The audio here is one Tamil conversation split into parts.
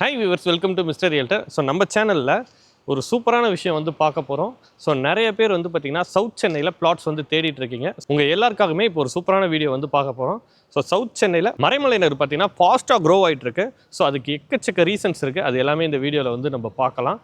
Hi viewers, welcome to mister realtor. So நம்ம சேனலில் ஒரு சூப்பரான விஷயம் வந்து பார்க்க போகிறோம். ஸோ நிறைய பேர் வந்து பார்த்திங்கன்னா சவுத் சென்னையில் பிளாட்ஸ் வந்து தேடிட்டு இருக்கீங்க. உங்கள் எல்லாருக்காகவே இப்போ ஒரு சூப்பரான வீடியோ வந்து பார்க்க போகிறோம். ஸோ சவுத் சென்னையில் மறைமலை நகர் பார்த்திங்கன்னா ஃபாஸ்ட்டாக க்ரோ ஆகிட்டு இருக்கு. ஸோ அதுக்கு எக்கச்சக்க ரீசன்ஸ் இருக்குது. அது எல்லாமே இந்த வீடியோவில் வந்து நம்ம பார்க்கலாம்.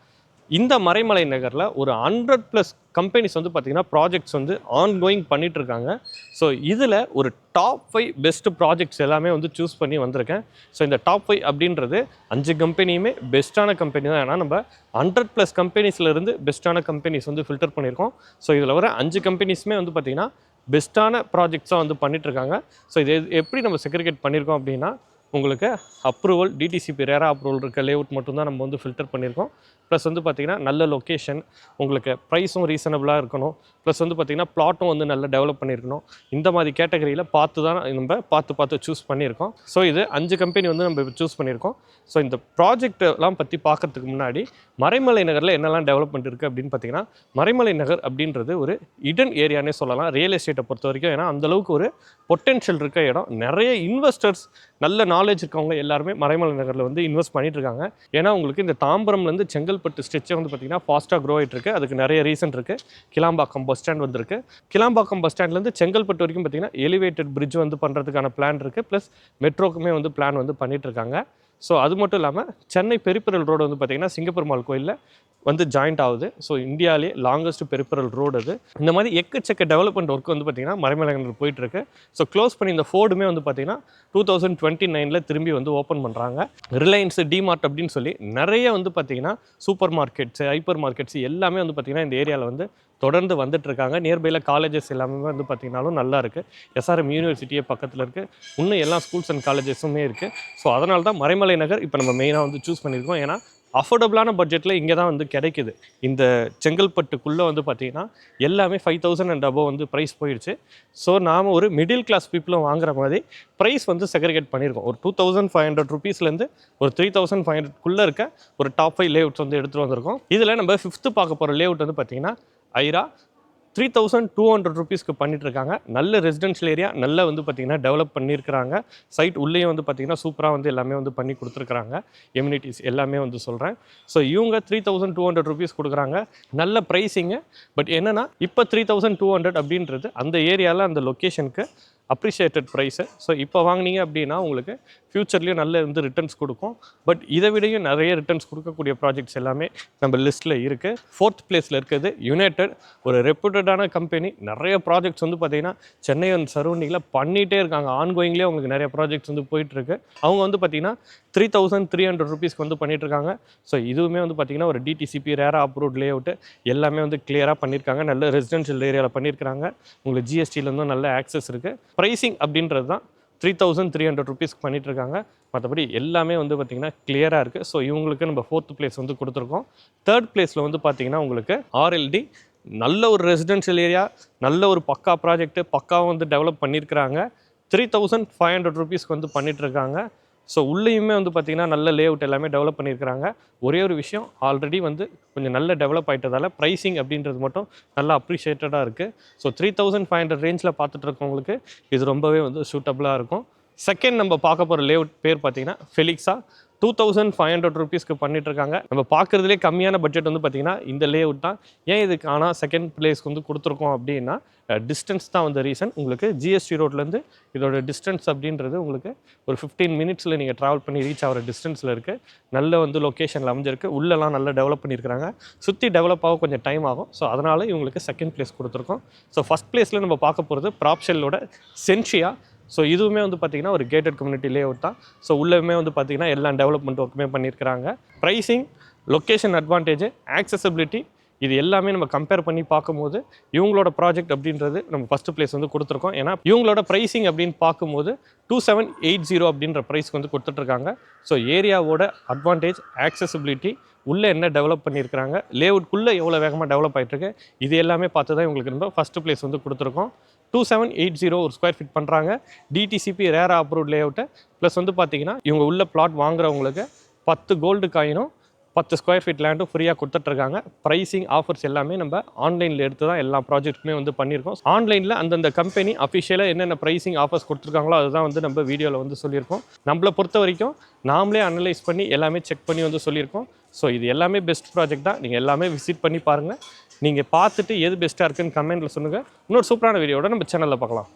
இந்த மறைமலை நகரில் ஒரு 100+ கம்பெனிஸ் வந்து பார்த்திங்கன்னா ப்ராஜெக்ட்ஸ் வந்து ஆன்கோயிங் பண்ணிகிட்ருக்காங்க. ஸோ இதில் ஒரு டாப் 5 பெஸ்ட்டு ப்ராஜெக்ட்ஸ் எல்லாமே வந்து சூஸ் பண்ணி வந்திருக்கேன். ஸோ இந்த டாப் 5 அப்படின்றது 5 கம்பெனியுமே பெஸ்ட்டான கம்பெனி தான். ஏன்னா நம்ம 100+ கம்பெனிஸ்லேருந்து பெஸ்ட்டான கம்பெனிஸ் வந்து ஃபில்டர் பண்ணியிருக்கோம். ஸோ இதில் வர 5 கம்பெனிஸுமே வந்து பார்த்திங்கன்னா பெஸ்ட்டான ப்ராஜெக்ட்ஸாக வந்து பண்ணிகிட்ருக்காங்க. ஸோ இது எப்படி நம்ம செக்ரிகேட் பண்ணியிருக்கோம் அப்படின்னா, உங்களுக்கு அப்ரூவல் டிடிசிபி ரேரா அப்ரூவல் இருக்க லேஅவுட் மட்டும்தான் நம்ம வந்து ஃபில்டர் பண்ணியிருக்கோம். ப்ளஸ் வந்து பார்த்திங்கன்னா நல்ல லொக்கேஷன், உங்களுக்கு ப்ரைஸும் ரீசனபிளாக இருக்கணும். ப்ளஸ் வந்து பார்த்திங்கன்னா ப்ளாட்டும் வந்து நல்லா டெவலப் பண்ணியிருக்கணும். இந்த மாதிரி கேட்டகரியில் பார்த்து தான் நம்ம பார்த்து சூஸ் பண்ணியிருக்கோம். ஸோ இது 5 கம்பெனி வந்து நம்ம சூஸ் பண்ணியிருக்கோம். ஸோ இந்த ப்ராஜெக்டெல்லாம் பற்றி பார்க்குறதுக்கு முன்னாடி மறைமலை நகரில் என்னெல்லாம் டெவலப்மெண்ட் இருக்குது அப்படின்னு பார்த்திங்கன்னா, மறைமலை நகர் அப்படின்றது ஒரு இடன் ஏரியானே சொல்லலாம் ரியல் எஸ்டேட்டை பொறுத்த வரைக்கும். ஏன்னா அந்தளவுக்கு ஒரு பொட்டென்ஷியல் இருக்க இடம். நிறைய இன்வெஸ்டர்ஸ், நல்ல நாலேஜ் இருக்கவங்க எல்லாருமே மறைமலை நகரில் வந்து இன்வெஸ்ட் பண்ணிட்டு இருக்காங்க. ஏன்னா உங்களுக்கு இந்த தாம்பரம்லேருந்து செங்கல்பட்டு ஸ்ட்ரெச்சை வந்து பார்த்திங்கன்னா ஃபாஸ்ட்டாக க்ரோ ஆகிட்டு இருக்குது. அதுக்கு நிறைய ரீசன் இருக்குது. கிளாம்பாக்கம் பஸ் ஸ்டாண்ட் வந்திருக்கு. கிளாம்பாக்கம் பஸ் ஸ்டாண்ட்லேருந்து செங்கல்பட்டு வரைக்கும் பார்த்திங்கன்னா எலிவேட்டட் பிரிட்ஜ் வந்து பண்ணுறதுக்கான பிளான் இருக்குது. ப்ளஸ் மெட்ரோக்குமே வந்து பிளான் வந்து பண்ணிகிட்ருக்காங்க. ஸோ அது மட்டும் இல்லாமல் சென்னை பெரிப்பரல் ரோடு வந்து பார்த்திங்கன்னா சிங்கப்பெருமாள் கோயிலில் வந்து ஜாயிண்ட் ஆகுது. ஸோ இந்தியாவிலே லாங்கஸ்ட் பெரிப்பரல் ரோடு அது. இந்த மாதிரி எக்கச்சக்க டெவலப்மெண்ட் ஒர்க் வந்து பார்த்திங்கன்னா மறைமலை நகரில் போயிட்டுருக்கு. ஸோ க்ளோஸ் பண்ணி இந்த ஃபோர்டுமே வந்து பார்த்திங்கன்னா 2029 திரும்பி வந்து ஓப்பன் பண்ணுறாங்க. ரிலையன்ஸ், டிமார்ட் அப்படின்னு சொல்லி நிறைய வந்து பார்த்திங்கன்னா சூப்பர் மார்க்கெட்ஸு, ஹைப்பர் மார்க்கெட்ஸ் எல்லாமே வந்து பார்த்திங்கன்னா இந்த ஏரியாவில் வந்து தொடர்ந்து வந்துட்டுருக்காங்க. நியர்பையில் காலேஜஸ் எல்லாமே வந்து பார்த்திங்கனாலும் நல்லா இருக்குது. எஸ்ஆர்எம் யூனிவர்சிட்டியே பக்கத்தில் இருக்குது. இன்னும் எல்லா ஸ்கூல்ஸ் அண்ட் காலேஜஸுமே இருக்குது. ஸோ அதனால தான் மறைமலை நகர் இப்போ நம்ம மெயினாக வந்து சூஸ் பண்ணியிருக்கோம். ஏன்னா அஃபோர்டபுளான பட்ஜெட்டில் இங்கே தான் வந்து கிடைக்குது. இந்த செங்கல்பட்டுக்குள்ளே வந்து பார்த்திங்கன்னா எல்லாமே 5000 அண்ட் அபோவ் வந்து ப்ரைஸ் போயிடுச்சு. ஸோ நாம் ஒரு மிடில் கிளாஸ் பீப்புளும் வாங்குற மாதிரி ப்ரைஸ் வந்து செக்ரிகேட் பண்ணியிருக்கோம். ஒரு 2500 ருபீஸ்லேருந்து ஒரு 3500 இருக்க ஒரு டாப் 5 லேஅவுட்ஸ் வந்து எடுத்துகிட்டு வந்திருக்கோம். இதில் நம்ம 5th பார்க்க போகிற லேஅவுட் வந்து பார்த்திங்கன்னா ஐரா 3200 ருபீஸ்க்கு பண்ணிட்டுருக்காங்க. நல்ல ரெசிடென்ஷியல் ஏரியா, நல்லா வந்து பார்த்திங்கன்னா டெவலப் பண்ணியிருக்கிறாங்க. சைட் உள்ளேயும் வந்து பார்த்திங்கன்னா சூப்பராக வந்து எல்லாமே வந்து பண்ணி கொடுத்துருக்குறாங்க. எம்யூனிட்டிஸ் எல்லாமே வந்து சொல்கிறேன். ஸோ இவங்க 3200 ருபீஸ் கொடுக்குறாங்க. நல்ல ப்ரைஸிங்கு. பட் என்னென்னா இப்போ 3200 அப்படின்றது அந்த ஏரியாவில் அந்த லொக்கேஷனுக்கு அப்ரிஷியேட்டட் ப்ரைஸு. ஸோ இப்போ வாங்கினீங்க அப்படின்னா உங்களுக்கு ஃப்யூச்சர்லேயும் நல்ல வந்து ரிட்டர்ன்ஸ் கொடுக்கும். பட் இதை விடையும் நிறைய ரிட்டர்ன்ஸ் கொடுக்கக்கூடிய ப்ராஜெக்ட்ஸ் எல்லாமே நம்ம லிஸ்ட்டில் இருக்குது. 4th பிளேஸில் இருக்குது யுனைடெட், ஒரு ரெப்யூட்டடான கம்பெனி. நிறைய ப்ராஜெக்ட்ஸ் வந்து பார்த்திங்கன்னா சென்னை அண்ட் சரௌண்டிங்கில் பண்ணிகிட்டே இருக்காங்க. ஆன்கோயிங்லேயே உங்களுக்கு நிறைய ப்ராஜெக்ட்ஸ் வந்து போயிட்டுருக்கு. அவங்க வந்து பார்த்திங்கன்னா 3300 ருபீஸ்க்கு வந்து பண்ணிகிட்ருக்காங்க. ஸோ இதுவுமே வந்து பார்த்திங்கன்னா ஒரு டிடிசிபி ரேரா அப்ரூவ்ட் லேஅவுட்டு எல்லாமே வந்து கிளியராக பண்ணியிருக்காங்க. நல்ல ரெசிடென்ஷியல் ஏரியாவில் பண்ணியிருக்காங்க. உங்களுக்கு ஜிஎஸ்டியிலேருந்தும் நல்ல ஆக்சஸ் இருக்குது. ப்ரைஸிங் அப்படின்றது தான் 3300 ருபீஸ்க்கு பண்ணிகிட்ருக்காங்க. மற்றபடி எல்லாமே வந்து பார்த்திங்கன்னா கிளியராக இருக்குது. ஸோ இவங்களுக்கு நம்ம 4th பிளேஸ் வந்து கொடுத்துருக்கோம். 3rd பிளேஸில் வந்து பார்த்திங்கன்னா உங்களுக்கு ஆர்எல்டி, நல்ல ஒரு ரெசிடென்ஷியல் ஏரியா, நல்ல ஒரு பக்கா ப்ராஜெக்ட்டு, பக்காவும் வந்து டெவலப் பண்ணியிருக்கிறாங்க. 3500 ருபீஸ்க்கு வந்து பண்ணிகிட்ருக்காங்க. ஸோ உள்ளேயுமே வந்து பார்த்திங்கன்னா நல்ல லேஅவுட் எல்லாமே டெவலப் பண்ணியிருக்கிறாங்க. ஒரே ஒரு விஷயம், ஆல்ரெடி வந்து கொஞ்சம் நல்ல டெவலப் ஆகிட்டதால் ப்ரைஸிங் அப்படின்றது மட்டும் நல்லா அப்ரிஷியேட்டடாக இருக்குது. ஸோ 3500 ரேஞ்சில் பார்த்துட்டு இருக்கவங்களுக்கு இது ரொம்பவே வந்து சூட்டபுளாக இருக்கும். செகண்ட் நம்ம பார்க்க போகிற லேஅவுட் பேர் பார்த்திங்கன்னா ஃபெலிக்ஸா. 2500 ருபீஸ்க்கு பண்ணிகிட்ருக்காங்க. நம்ம பார்க்குறதுலே கம்மியான பட்ஜெட் வந்து பார்த்திங்கன்னா இந்த லேஅவுட் தான். ஏன் இதுக்கு ஆனால் செகண்ட் பிளேஸ்க்கு வந்து கொடுத்துருக்கோம் அப்படின்னா, டிஸ்டன்ஸ் தான் வந்து ரீசன். உங்களுக்கு ஜிஎஸ்டி ரோட்லேருந்து இதோட டிஸ்டன்ஸ் அப்படின்றது உங்களுக்கு ஒரு 15 மினிட்ஸில் நீங்கள் ட்ராவல் பண்ணி ரீச் ஆகிற டிஸ்டன்ஸில் இருக்குது. நல்ல வந்து லொக்கேஷனில் அமைஞ்சிருக்கு. உள்ளெல்லாம் நல்லா டெவலப் பண்ணியிருக்கிறாங்க. சுற்றி டெவலப் ஆக கொஞ்சம் டைம் ஆகும். ஸோ அதனால் இவங்களுக்கு செகண்ட் பிளேஸ் கொடுத்துருக்கோம். ஸோ ஃபஸ்ட் பிளேஸில் நம்ம பார்க்க போகிறது ப்ராப்ஷெல்லோட சென்ஷியா. ஸோ இதுவுமே வந்து பார்த்திங்கன்னா ஒரு கேட்டட் கம்யூனிட்டி லேஅவுட் தான். ஸோ உள்ளேயுமே வந்து பார்த்திங்கன்னா எல்லா டெவலப்மெண்ட் ஒர்க்குமே பண்ணியிருக்கிறாங்க. ப்ரைஸிங், லொக்கேஷன் அட்வான்டேஜ், ஆக்சசபிலிட்டி, இது எல்லாமே நம்ம கம்பேர் பண்ணி பார்க்கும்போது இவங்களோட ப்ராஜெக்ட் அப்படின்றது நம்ம ஃபஸ்ட்டு பிளேஸ் வந்து கொடுத்துருக்கோம். ஏன்னா இவங்களோட ப்ரைஸிங் அப்படின்னு பார்க்கும்போது 2780 அப்படின்ற ப்ரைஸ்க்கு வந்து கொடுத்துட்ருக்காங்க. ஸோ ஏரியாவோட அட்வான்டேஜ், ஆக்சசபிலிட்டி, உள்ளே என்ன டெவலப் பண்ணியிருக்கிறாங்க, லேஅவுட்குள்ளே எவ்வளோ வேகமாக டெவலப் ஆகிட்டுருக்கு, இது எல்லாமே பார்த்து தான் இவங்களுக்கு நம்ம ஃபஸ்ட்டு பிளேஸ் வந்து கொடுத்துருக்கோம். 2780 ஒரு ஸ்கொயர் ஃபீட் பண்ணுறாங்க. டிடிசிபி ரேரா அப்ரூவ்ட் லேஅவுட்டு. ப்ளஸ் வந்து பார்த்திங்கன்னா இவங்க உள்ள பிளாட் வாங்குறவங்களுக்கு 10 கோல்டு காயினும் 10 ஸ்கொயர் ஃபீட் லேண்டும் ஃப்ரீயாக கொடுத்துட்ருக்காங்க. ப்ரைஸிங் ஆஃபர்ஸ் எல்லாமே நம்ம ஆன்லைனில் எடுத்து தான் எல்லா ப்ராஜெக்ட்டுமே வந்து பண்ணியிருக்கோம். ஆன்லைனில் அந்தந்த கம்பெனி அஃபிஷியலாக என்னென்ன ப்ரைஸிங் ஆஃபர்ஸ் கொடுத்துருக்காங்களோ அதுதான் வந்து நம்ம வீடியோவில் வந்து சொல்லியிருக்கோம். நம்மளை பொறுத்த வரைக்கும் நாமளே அனலைஸ் பண்ணி எல்லாமே செக் பண்ணி வந்து சொல்லியிருக்கோம். ஸோ இது எல்லாமே பெஸ்ட் ப்ராஜெக்ட் தான். நீங்கள் எல்லாமே விசிட் பண்ணி பாருங்கள். நீங்கள் பார்த்துட்டு எது பெஸ்ட்டாக இருக்குன்னு கமெண்ட்டில் சொல்லுங்கள். இன்னொரு சூப்பரான வீடியோட நம்ம சேனலில் பார்க்கலாம்.